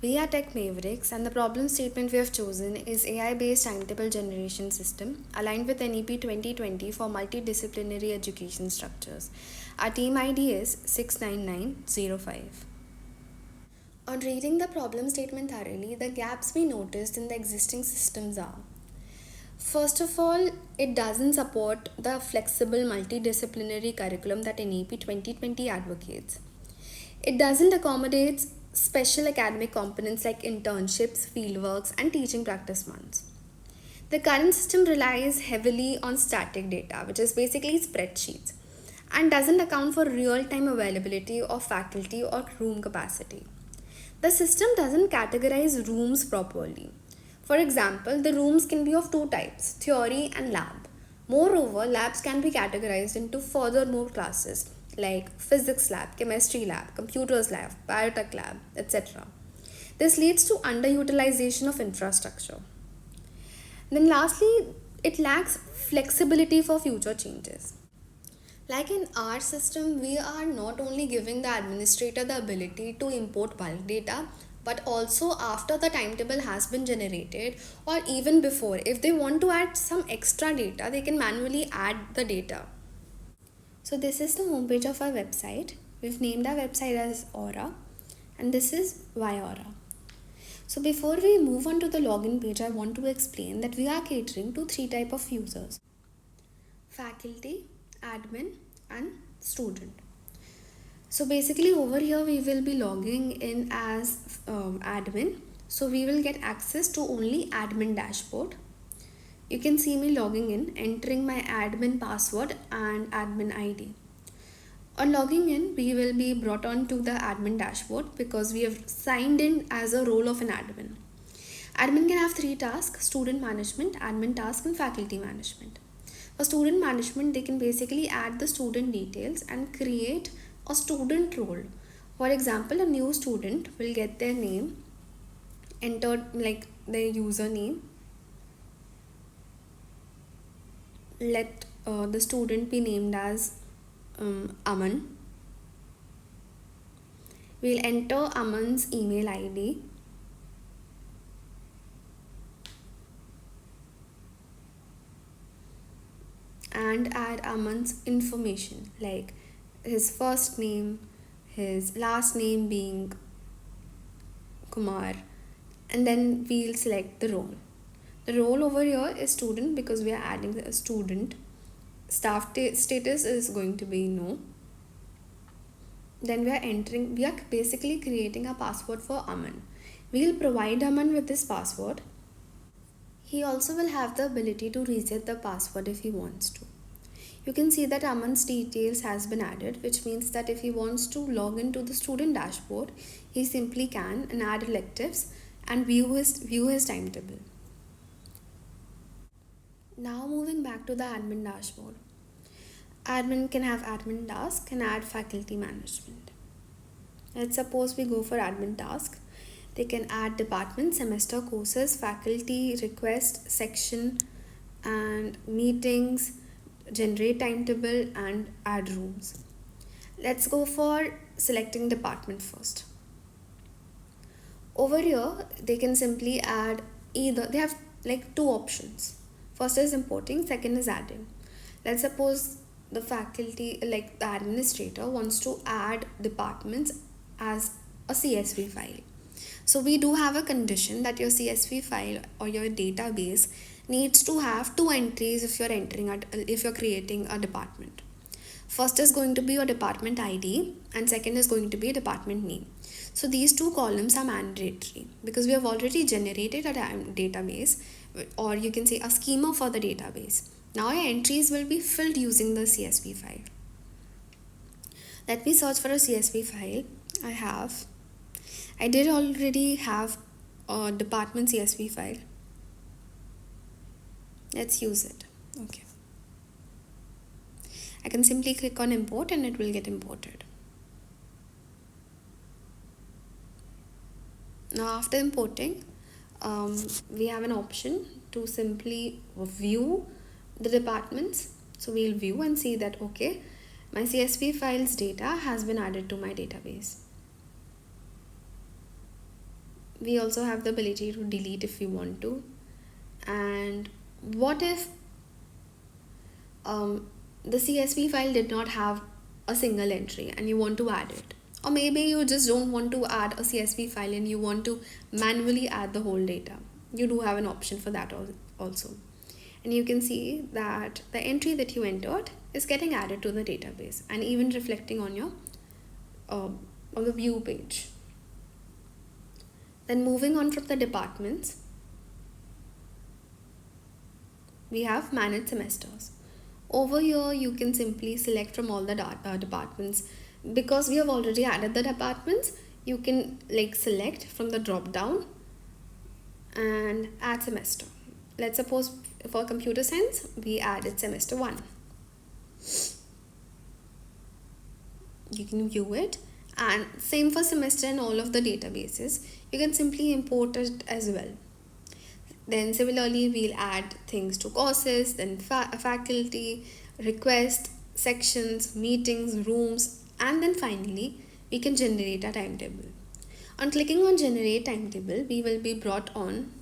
We are tech mavericks, and the problem statement we have chosen is AI-based timetable generation system aligned with NEP 2020 for multidisciplinary education structures. Our team ID is 69905. On reading the problem statement thoroughly, the gaps we noticed in the existing systems are: first of all, it doesn't support the flexible multidisciplinary curriculum that NEP 2020 advocates. It doesn't accommodate special academic components like internships, fieldworks, and teaching practice months. The current system relies heavily on static data, which is basically spreadsheets, and doesn't account for real time availability of faculty or room capacity. The system doesn't categorize rooms properly. For example, the rooms can be of two types, theory and lab. Moreover, labs can be categorized into furthermore classes like physics lab, chemistry lab, computers lab, biotech lab, etc. This leads to underutilization of infrastructure. Then lastly, it lacks flexibility for future changes. Like in our system, we are not only giving the administrator the ability to import bulk data, but also after the timetable has been generated or even before, if they want to add some extra data, they can manually add the data. So this is the homepage of our website. We've named our website as Aura, and this is why Aura. So before we move on to the login page, I want to explain that we are catering to three types of users: faculty, admin, and student. So basically over here we will be logging in as admin. So we will get access to only admin dashboard. You can see me logging in, entering my admin password and admin ID. On logging in, we will be brought on to the admin dashboard because we have signed in as a role of an admin. Admin can have three tasks: student management, admin task, and faculty management. For student management, they can basically add the student details and create a student role. For example, a new student will get their name entered, like their username. Let the student be named as Aman. We'll enter Aman's email ID. And add Aman's information like his first name, his last name being Kumar, and then we'll select the role. The role over here is student because we are adding a student. Staff status is going to be no. Then we are basically creating a password for Aman. We'll provide Aman with this password. He also will have the ability to reset the password if he wants to. You can see that Aman's details has been added, which means that if he wants to log into the student dashboard, he simply can and add electives and view his timetable. Now moving back to the admin dashboard. Admin can have admin task and add faculty management. Let's suppose we go for admin task. They can add department, semester, courses, faculty, request, section, and meetings, generate timetable, and add rooms. Let's go for selecting department first. Over here, they can simply add they have like two options. First is importing, second is adding. Let's suppose the faculty, like the administrator, wants to add departments as a CSV file. So we do have a condition that your CSV file or your database needs to have two entries if you're creating a department. First is going to be your department ID and second is going to be a department name. So these two columns are mandatory because we have already generated a database, or you can say a schema for the database. Now your entries will be filled using the CSV file. Let me search for a CSV file. I did already have a department CSV file. Let's use it. Okay. I can simply click on import and it will get imported. Now after importing, we have an option to simply view the departments. So we'll view and see that okay, my CSV files data has been added to my database. We also have the ability to delete if we want to. And what if the CSV file did not have a single entry and you want to add it? Or maybe you just don't want to add a CSV file and you want to manually add the whole data. You do have an option for that also. And you can see that the entry that you entered is getting added to the database and even reflecting on your on the view page. Then moving on from the departments, we have manage semesters. Over here you can simply select from all the departments. Because we have already added the departments, you can select from the drop down and add semester. Let's suppose for computer science we added semester 1. You can view it, and same for semester in all of the databases. You can simply import it as well. Then similarly we'll add things to courses, then faculty, request, sections, meetings, rooms, and then finally we can generate a timetable. On clicking on generate timetable, we will be brought on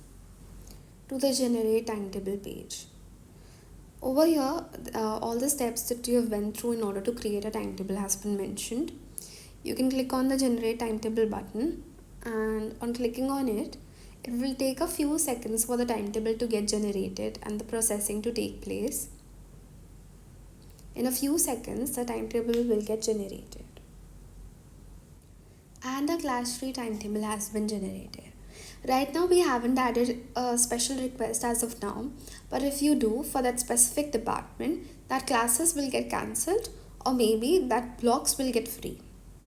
to the generate timetable page. Over here, all the steps that you have went through in order to create a timetable has been mentioned. You can click on the generate timetable button, and on clicking on it, it will take a few seconds for the timetable to get generated and the processing to take place. In a few seconds, the timetable will get generated. And the class-free timetable has been generated. Right now we haven't added a special request as of now, but if you do for that specific department, that classes will get cancelled or maybe that blocks will get free.